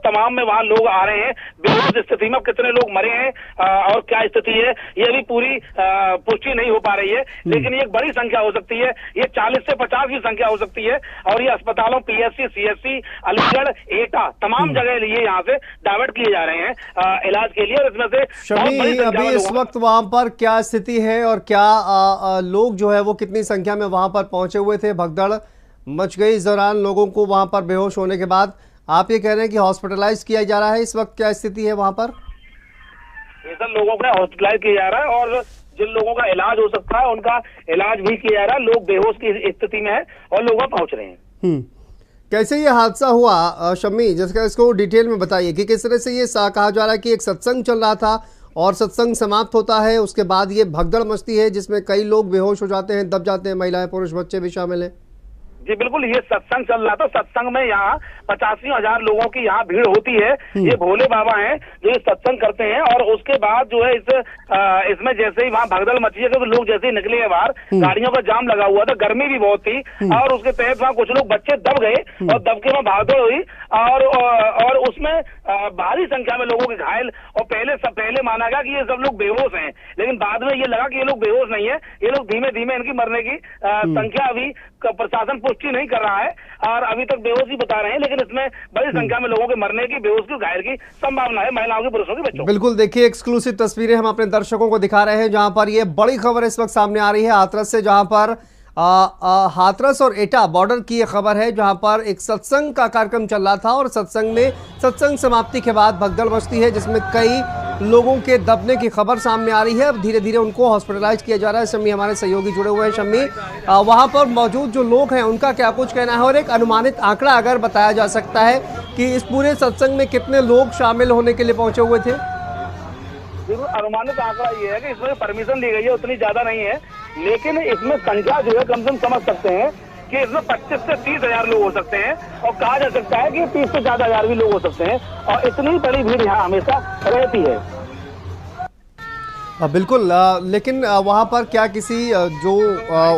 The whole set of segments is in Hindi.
तमाम में वहां लोग आ रहे हैं। बेहोश स्थिति में कितने लोग मरे हैं और क्या स्थिति है ये भी पूरी पुष्टि नहीं हो पा रही है, लेकिन ये एक बड़ी संख्या हो सकती है। ये 40 से 50 की संख्या हो सकती है और ये अस्पतालों PSC, CSC, अलीगढ़, एटा तमाम जगह लिए यहाँ से डाइवर्ट किए जा रहे हैं इलाज के लिए। और इसमें से शमी, अभी इस वक्त वहां पर क्या स्थिति है और क्या लोग जो है वो कितनी संख्या में वहां पर पहुंचे हुए थे? भगदड़ मच गई इस दौरान लोगों को वहां पर बेहोश होने के बाद। आप ये कह रहे हैं कि हॉस्पिटलाइज किया जा रहा है, इस वक्त क्या स्थिति है वहां पर? सब लोगों का हॉस्पिटलाइज किया जा रहा है और जिन लोगों का इलाज हो सकता है उनका इलाज भी किया जा रहा है। लोग बेहोश की स्थिति में है और लोग वहां पहुंच रहे हैं। कैसे ये हादसा हुआ शम्मी, जिसका इसको डिटेल में बताइए कि किस तरह से ये कहा जा रहा है कि एक सत्संग चल रहा था और सत्संग समाप्त होता है, उसके बाद ये भगदड़ मचती है जिसमें कई लोग बेहोश हो जाते हैं, दब जाते हैं, महिलाएं पुरुष बच्चे भी शामिल हैं। जी बिल्कुल, ये सत्संग चल रहा था। सत्संग में यहाँ 85,000 लोगों की यहाँ भीड़ होती है। ये भोले बाबा हैं जो ये सत्संग करते हैं और उसके बाद जो है इसमें जैसे ही वहाँ भगदड़ मची है तो लोग जैसे ही निकले हैं बाहर, गाड़ियों का जाम लगा हुआ था, गर्मी भी बहुत थी और उसके तहत वहाँ कुछ लोग बच्चे दब गए और दब के वहाँ भागदौड़ हुई और उसमें भारी संख्या में लोगों के घायल। और पहले माना गया कि ये सब लोग बेहोश हैं, लेकिन बाद में ये लगा कि ये लोग बेहोश नहीं है, ये लोग धीमे धीमे इनकी मरने की संख्या अभी प्रशासन पुष्टि नहीं कर रहा है और अभी तक बेहोश ही बता रहे हैं, लेकिन इसमें बड़ी संख्या में लोगों के मरने की, बेहोश की, घायल की संभावना है, महिलाओं की, पुरुषों की, बच्चों। बिल्कुल, देखिए एक्सक्लूसिव तस्वीरें हम अपने दर्शकों को दिखा रहे हैं जहां पर ये बड़ी खबर इस वक्त सामने आ रही है हाथरस से, जहां पर हाथरस और एटा बॉर्डर की ये खबर है जहां पर एक सत्संग का कार्यक्रम चल रहा था और सत्संग समाप्ति के बाद भगदड़ मचती है जिसमें कई लोगों के दबने की खबर सामने आ रही है। अब धीरे धीरे उनको हॉस्पिटलाइज किया जा रहा है। शम्मी हमारे सहयोगी जुड़े हुए हैं। शम्मी, वहां पर मौजूद जो लोग हैं उनका क्या कुछ कहना है और एक अनुमानित आंकड़ा अगर बताया जा सकता है कि इस पूरे सत्संग में कितने लोग शामिल होने के लिए पहुंचे हुए थे? अनुमानित आंकड़ा ये है कि इसमें परमिशन दी गई है उतनी ज्यादा नहीं है, लेकिन इसमें संख्या जो है कम से कम समझ सकते हैं कि इसमें 25 से 30 हजार लोग हो सकते हैं और कहा जा सकता है कि 30 से ज्यादा हजार भी लोग हो सकते हैं और इतनी बड़ी भीड़ यहाँ हमेशा रहती है। बिल्कुल, लेकिन वहाँ पर क्या किसी जो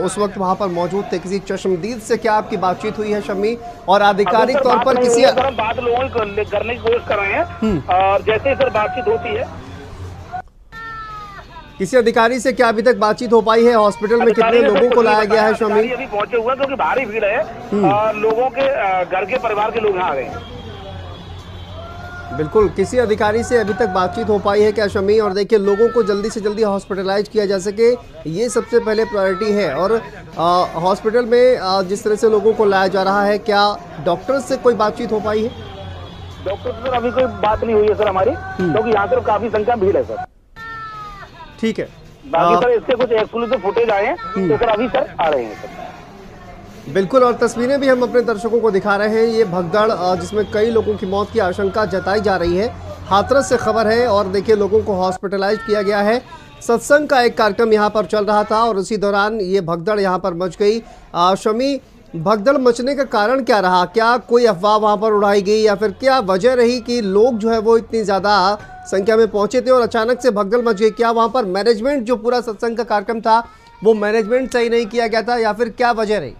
उस वक्त वहाँ पर मौजूद थे किसी चश्मदीद से क्या आपकी बातचीत हुई है शम्मी? और आधिकारिक तौर पर किसी बात लोगों को करने की कोशिश कर रहे हैं और जैसे ही सर बातचीत होती है किसी अधिकारी से क्या अभी तक बातचीत हो पाई है? हॉस्पिटल में कितने लोगों को लाया गया है शम्मी? अभी पहुंचे हुए क्योंकि भारी भीड़ है और लोगों के घर के परिवार के लोग यहाँ आ गए हैं। बिल्कुल, किसी अधिकारी से अभी तक बातचीत हो पाई है क्या शम्मी? और देखिए लोगों को जल्दी से जल्दी हॉस्पिटलाइज किया जा सके ये सबसे पहले प्रायोरिटी है। और हॉस्पिटल में जिस तरह से लोगों को लाया जा रहा है, क्या डॉक्टर से कोई बातचीत हो पाई है? डॉक्टर से अभी कोई बात नहीं हुई है सर हमारी, क्योंकि यहाँ पर काफी संख्या भीड़ है सर। ठीक है, बाकी सर इसके कुछ एक्सक्लूसिव फुटेज आए हैं तो सर अभी सर आ रहे हैं सर। बिल्कुल, और तस्वीरें भी हम अपने दर्शकों को दिखा रहे हैं। ये भगदड़ जिसमें कई लोगों की मौत की आशंका जताई जा रही है, हाथरस से खबर है और देखिए लोगों को हॉस्पिटलाइज किया गया है। सत्संग का एक कार्यक्रम यहाँ पर चल रहा था और उसी दौरान ये भगदड़ यहाँ पर मच गई। शम्मी, भगदड़ मचने का कारण क्या रहा? क्या कोई अफवाह वहाँ पर उड़ाई गई या फिर क्या वजह रही कि लोग जो है वो इतनी ज़्यादा संख्या में पहुंचे थे और अचानक से भगदड़ मच गई? क्या वहाँ पर मैनेजमेंट जो पूरा सत्संग का कार्यक्रम था वो मैनेजमेंट सही नहीं किया गया था या फिर क्या वजह रही?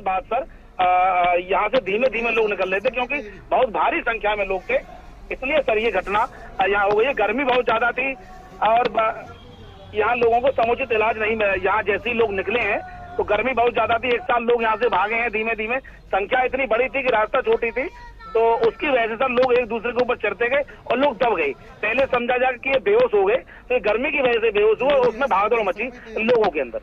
बात सर, यहाँ से धीमे धीमे लोग निकल रहे थे क्योंकि बहुत भारी संख्या में लोग थे, इसलिए सर ये घटना यहाँ हो गई। गर्मी बहुत ज्यादा थी और यहाँ लोगों को समुचित इलाज नहीं मिला। यहाँ जैसे ही लोग निकले हैं तो गर्मी बहुत ज्यादा थी, एक साथ लोग यहाँ से भागे हैं धीमे धीमे। संख्या इतनी बड़ी थी कि रास्ता छोटी थी, तो उसकी वजह से लोग एक दूसरे के ऊपर चढ़ते गए और लोग दब गए। पहले समझा जाए कि ये बेहोश हो गए, तो ये गर्मी की वजह से बेहोश हुए और उसमें भागदौड़ मची लोगों के अंदर।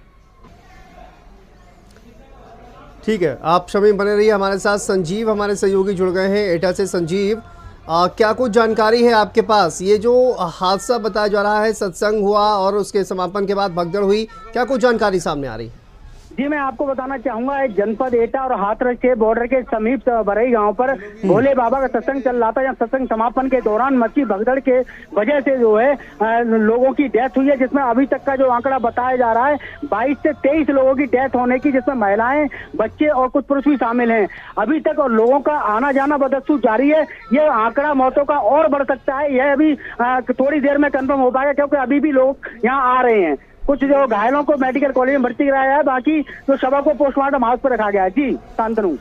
ठीक है, आप शम्मी बने रहिए हमारे साथ। संजीव हमारे सहयोगी जुड़ गए हैं एटा से। संजीव, क्या कुछ जानकारी है आपके पास? ये जो हादसा बताया जा रहा है, सत्संग हुआ और उसके समापन के बाद भगदड़ हुई, क्या कुछ जानकारी सामने आ रही है? जी, मैं आपको बताना चाहूंगा जनपद एटा और हाथरस के बॉर्डर के समीप बरई गांव पर भोले बाबा का सत्संग चल रहा था। यहाँ सत्संग समापन के दौरान मची भगदड़ के वजह से जो है लोगों की डेथ हुई है, जिसमें अभी तक का जो आंकड़ा बताया जा रहा है 22 से 23 लोगों की डेथ होने की, जिसमें महिलाएं, बच्चे और कुछ पुरुष भी शामिल हैं अभी तक। और लोगों का आना जाना बदस्तूर जारी है। यह आंकड़ा मौतों का और बढ़ सकता है, यह अभी थोड़ी देर में कंफर्म हो पाएगा क्योंकि अभी भी लोग यहाँ आ रहे हैं। कुछ जो घायलों को मेडिकल कॉलेज में भर्ती कराया है, बाकी जो शवों को पोस्टमार्टम हाउस पर रखा गया है। जी शांतनु।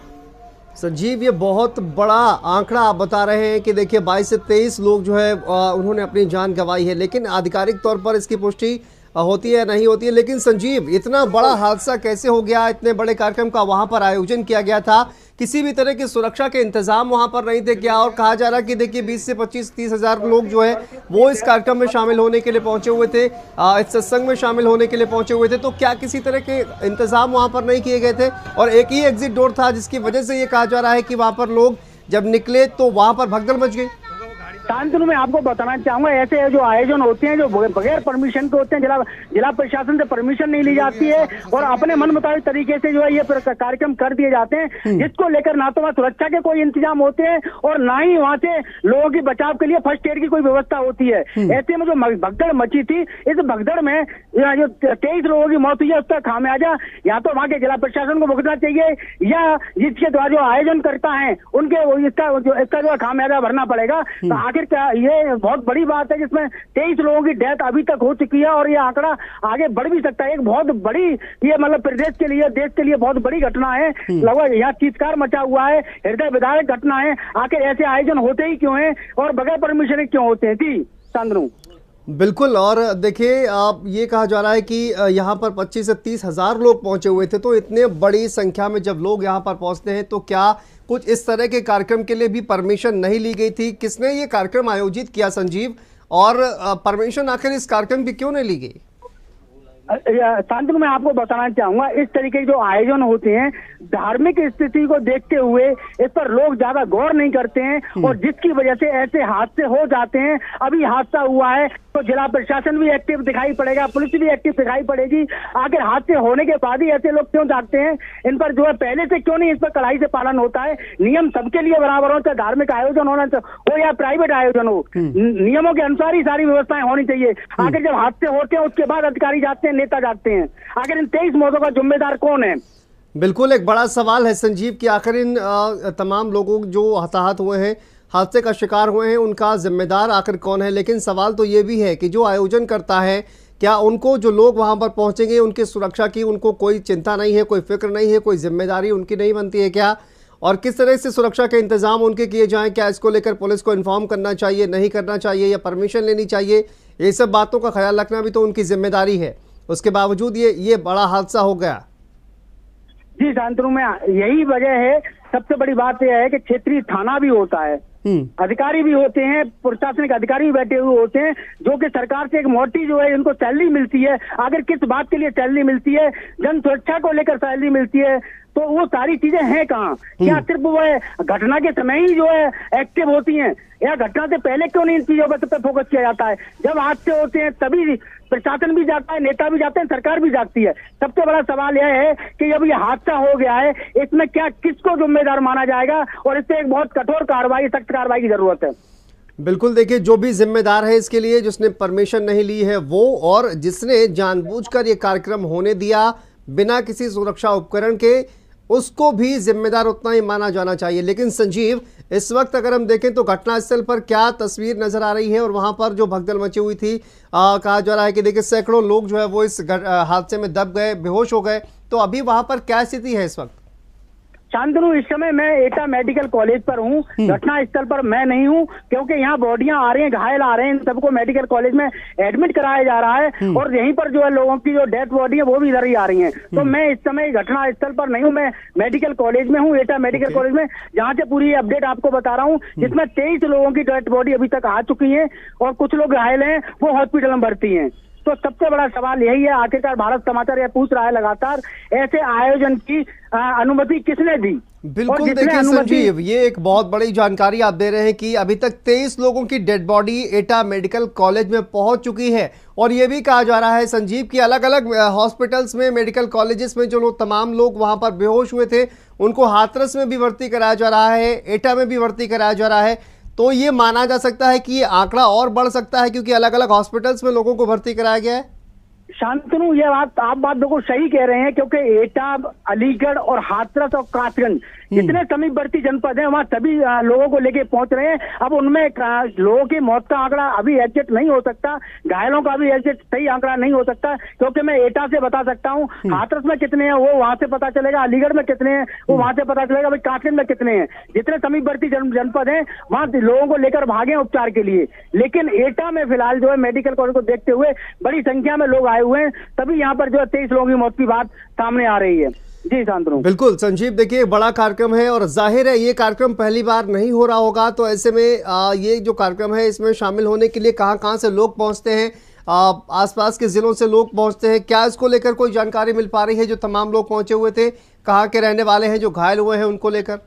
संजीव, ये बहुत बड़ा आंकड़ा आप बता रहे हैं कि देखिए 22 से 23 लोग जो है उन्होंने अपनी जान गंवाई है, लेकिन आधिकारिक तौर पर इसकी पुष्टि होती है नहीं होती है। लेकिन संजीव, इतना बड़ा हादसा कैसे हो गया? इतने बड़े कार्यक्रम का वहां पर आयोजन किया गया था, किसी भी तरह की सुरक्षा के इंतजाम वहां पर नहीं थे क्या? और कहा जा रहा है कि देखिए 20 से 25-30 हजार लोग जो है वो इस कार्यक्रम में शामिल होने के लिए पहुंचे हुए थे, इस सत्संग में शामिल होने के लिए पहुंचे हुए थे, तो क्या किसी तरह के इंतजाम वहां पर नहीं किए गए थे? और एक ही एग्जिट डोर था जिसकी वजह से ये कहा जा रहा है कि वहां पर लोग जब निकले तो वहां पर भगदड़ मच गई। शांतनु, मैं आपको बताना चाहूंगा, ऐसे जो आयोजन होते हैं जो बगैर परमिशन के होते हैं, जिला प्रशासन से परमिशन नहीं ली जाती है और अपने मन मुताबिक तरीके से जो है ये कार्यक्रम कर दिए जाते हैं, जिसको लेकर ना तो वहाँ सुरक्षा के कोई इंतजाम होते हैं और ना ही वहाँ से लोगों की बचाव के लिए फर्स्ट एड की कोई व्यवस्था होती है। ऐसे में जो भगदड़ मची थी, इस भगदड़ में जो 23 लोगों की मौत हुई है उसका खामियाजा या तो वहाँ के जिला प्रशासन को भुगतना चाहिए या जिसके द्वारा जो आयोजन करता है उनके इसका जो खामियाजा भरना पड़ेगा। तो आखिर क्या ये बहुत बड़ी बात है जिसमें 23 लोगों की डेथ अभी तक हो चुकी है और ये आंकड़ा आगे बढ़ भी सकता है। एक बहुत बड़ी ये मतलब प्रदेश के लिए, देश के लिए बहुत बड़ी घटना है। लगभग यहाँ चीत्कार मचा हुआ है, हृदय विदारक घटना है। आखिर ऐसे आयोजन होते ही क्यों हैं और बगैर परमिशन क्यों होते हैं? जी शांतनु, बिल्कुल। और देखिए, आप ये कहा जा रहा है कि यहाँ पर 25 से 30 हजार लोग पहुंचे हुए थे, तो इतने बड़ी संख्या में जब लोग यहाँ पर पहुंचते हैं तो क्या कुछ इस तरह के कार्यक्रम के लिए भी परमिशन नहीं ली गई थी? किसने ये कार्यक्रम आयोजित किया संजीव, और परमिशन आखिर इस कार्यक्रम की क्यों नहीं ली गई? शांतनु, मैं आपको बताना चाहूंगा, इस तरीके के जो आयोजन होते हैं धार्मिक स्थिति को देखते हुए इस पर लोग ज्यादा गौर नहीं करते हैं और जिसकी वजह से ऐसे हादसे हो जाते हैं। अभी हादसा हुआ है तो जिला प्रशासन भी एक्टिव दिखाई पड़ेगा, पुलिस भी एक्टिव दिखाई पड़ेगी। आखिर हादसे होने के बाद ही ऐसे लोग क्यों जागते हैं? इन पर जो है पहले से क्यों नहीं इस पर कड़ाई से पालन होता है? नियम सबके लिए बराबर हो, चाहे धार्मिक आयोजन होना हो या प्राइवेट आयोजन हो, नियमों के अनुसार ही सारी व्यवस्थाएं होनी चाहिए। आखिर जब हादसे होते हैं उसके बाद अधिकारी जाते हैं, नेता जागते हैं। आखिर इन 23 मौतों का जिम्मेदार कौन है? बिल्कुल, एक बड़ा सवाल है संजीव कि आखिर इन तमाम लोगों जो हताहत हुए हैं, हादसे का शिकार हुए हैं, उनका जिम्मेदार आखिर कौन है? लेकिन सवाल तो ये भी है कि जो आयोजन करता है, क्या उनको, जो लोग वहां पर पहुंचेंगे, उनकी सुरक्षा की उनको कोई चिंता नहीं है, कोई फिक्र नहीं है, कोई जिम्मेदारी उनकी नहीं बनती है क्या? और किस तरह से सुरक्षा के इंतजाम उनके किए जाएं? क्या इसको लेकर पुलिस को इन्फॉर्म करना चाहिए, नहीं करना चाहिए, या परमिशन लेनी चाहिए? ये सब बातों का ख्याल रखना भी तो उनकी जिम्मेदारी है। उसके बावजूद ये बड़ा हादसा हो गया। जी शांतनु, में यही वजह है, सबसे बड़ी बात यह है कि क्षेत्रीय थाना भी होता है, अधिकारी भी होते हैं, प्रशासनिक अधिकारी भी बैठे हुए होते हैं, जो कि सरकार से एक मोटी जो है इनको सैलरी मिलती है। अगर किस बात के लिए सैलरी मिलती है? जन सुरक्षा को लेकर सैलरी मिलती है। तो वो सारी चीजें हैं कहाँ? क्या सिर्फ वो है घटना के समय ही जो है एक्टिव होती हैं, या घटना से पहले क्यों नहीं इन चीजों पर फोकस किया जाता है? जब हादसे होते हैं तभी प्रशासन भी जाता है, नेता भी जाते हैं, सरकार भी जागती है। सबसे बड़ा सवाल यह है कि जब ये हादसा हो गया है, इसमें क्या किसको जिम्मेदार माना जाएगा? और इससे एक बहुत कठोर कार्रवाई, सख्त कार्रवाई की जरूरत है। बिल्कुल, देखिए, जो भी जिम्मेदार है इसके लिए, जिसने परमिशन नहीं ली है वो, और जिसने जानबूझकर ये कार्यक्रम होने दिया बिना किसी सुरक्षा उपकरण के, उसको भी जिम्मेदार उतना ही माना जाना चाहिए। लेकिन संजीव, इस वक्त अगर हम देखें तो घटनास्थल पर क्या तस्वीर नजर आ रही है, और वहां पर जो भगदड़ मची हुई थी, कहा जा रहा है कि देखिए सैकड़ों लोग जो है वो इस हादसे में दब गए, बेहोश हो गए, तो अभी वहां पर क्या स्थिति है इस वक्त? शांतनु, इस समय मैं एटा मेडिकल कॉलेज पर हूँ, घटना स्थल पर मैं नहीं हूँ, क्योंकि यहाँ बॉडियां आ रही हैं, घायल आ रहे हैं, इन सबको मेडिकल कॉलेज में एडमिट कराया जा रहा है और यहीं पर जो है लोगों की जो डेथ बॉडी है वो भी इधर ही आ रही हैं। तो मैं इस समय घटना स्थल पर नहीं हूँ, मैं मेडिकल कॉलेज में हूँ, एटा मेडिकल कॉलेज में, जहाँ से पूरी अपडेट आपको बता रहा हूँ, जिसमें 23 लोगों की डेथ बॉडी अभी तक आ चुकी है और कुछ लोग घायल हैं, वो हॉस्पिटल में भर्ती हैं। तो सबसे बड़ा सवाल यही है, आखिरकार भारत समाचार यह पूछ रहा है लगातार, ऐसे आयोजन की अनुमति किसने दी? बिल्कुल, देखिए संजीव, ये एक बहुत बड़ी जानकारी आप दे रहे हैं कि अभी तक 23 लोगों की डेड बॉडी एटा मेडिकल कॉलेज में पहुंच चुकी है, और ये भी कहा जा रहा है संजीव कि अलग अलग हॉस्पिटल्स में, मेडिकल कॉलेजेस में जो तमाम लोग वहां पर बेहोश हुए थे, उनको हाथरस में भी भर्ती कराया जा रहा है, एटा में भी भर्ती कराया जा रहा है। तो ये माना जा सकता है कि ये आंकड़ा और बढ़ सकता है, क्योंकि अलग अलग हॉस्पिटल्स में लोगों को भर्ती कराया गया है। शांतनु, ये आप बात बिल्कुल सही कह रहे हैं, क्योंकि एटा, अलीगढ़ और हाथरस और कासगंज, जितने समीपवर्ती जनपद हैं वहाँ सभी लोगों को लेके पहुंच रहे हैं। अब उनमें लोगों की मौत का आंकड़ा अभी एग्जैक्ट नहीं हो सकता, घायलों का भी एग्जैक्ट सही आंकड़ा नहीं हो सकता, क्योंकि मैं एटा से बता सकता हूँ हाथरस में कितने हैं वो वहां से पता चलेगा, अलीगढ़ में कितने हैं वो वहां से पता चलेगा, भाई कासगंज में कितने हैं। जितने समीपवर्ती जनपद हैं वहां लोगों को लेकर भागे उपचार के लिए, लेकिन एटा में फिलहाल जो है मेडिकल कॉलेज को देखते हुए बड़ी संख्या में लोग आए हुए हैं, तभी यहाँ पर जो है 23 लोगों की मौत की बात सामने आ रही है। जी शांतनु। बिल्कुल संजीव, देखिए बड़ा कार्यक्रम है और जाहिर है ये कार्यक्रम पहली बार नहीं हो रहा होगा, तो ऐसे में ये जो कार्यक्रम है इसमें शामिल होने के लिए कहां कहां से लोग पहुंचते हैं, आसपास के जिलों से लोग पहुंचते हैं, क्या इसको लेकर कोई जानकारी मिल पा रही है? जो तमाम लोग पहुंचे हुए थे कहाँ के रहने वाले हैं, जो घायल हुए हैं उनको लेकर?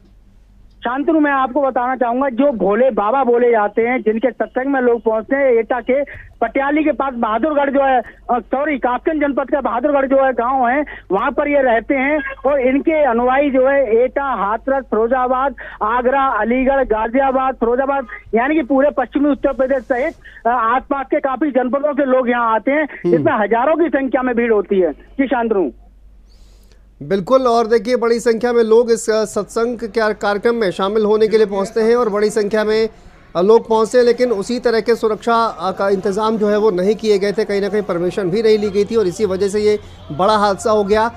शांतनु, मैं आपको बताना चाहूंगा, जो भोले बाबा बोले जाते हैं जिनके सत्संग में लोग पहुंचते हैं, एटा के पटियाली के पास बहादुरगढ़ जो है, सॉरी कासगंज जनपद का बहादुरगढ़ जो है गांव है, वहां पर ये रहते हैं और इनके अनुयायी जो है एटा, हाथरस, फिरोजाबाद, आगरा, अलीगढ़, गाजियाबाद, फिरोजाबाद, यानी कि पूरे पश्चिमी उत्तर प्रदेश सहित आसपास के काफी जनपदों से लोग यहाँ आते हैं, इसमें हजारों की संख्या में भीड़ होती है। जी शांतनु। बिल्कुल, और देखिए बड़ी संख्या में लोग इस सत्संग के कार्यक्रम में शामिल होने के लिए पहुंचते हैं और बड़ी संख्या में लोग पहुंचते हैं, लेकिन उसी तरह के सुरक्षा का इंतजाम जो है वो नहीं किए गए थे, कहीं ना कहीं परमिशन भी नहीं ली गई थी और इसी वजह से ये बड़ा हादसा हो गया।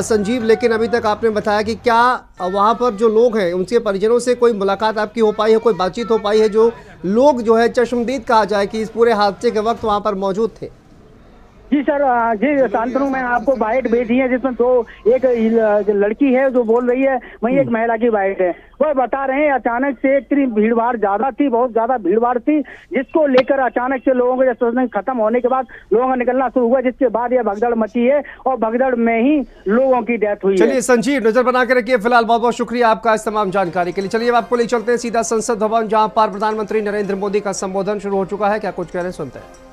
संजीव, लेकिन अभी तक आपने बताया कि क्या वहाँ पर जो लोग हैं उनके परिजनों से कोई मुलाकात आपकी हो पाई है, कोई बातचीत हो पाई है, जो लोग जो है चश्मदीद कहा जाए कि इस पूरे हादसे के वक्त वहाँ पर मौजूद थे? जी सर, जी शांतनु, मैंने आपको बाइट भेजी है जिसमें एक लड़की है जो बोल रही है, वहीं एक महिला की बाइट है। वो बता रहे हैं अचानक से इतनी भीड़भाड़ ज्यादा थी, बहुत ज्यादा भीड़भाड़ थी, जिसको लेकर अचानक से लोगों के सत्संग खत्म होने के बाद लोगों का निकलना शुरू हुआ, जिसके बाद यह भगदड़ मची है और भगदड़ में ही लोगों की डेथ हुई है। चलिए संजीव, नजर बना के रखिए। फिलहाल बहुत बहुत शुक्रिया आपका इस तमाम जानकारी के लिए। चलिए आपको ले चलते हैं सीधा संसद भवन, जहां पर प्रधानमंत्री नरेंद्र मोदी का संबोधन शुरू हो चुका है। क्या कुछ कह रहे हैं, सुनते हैं।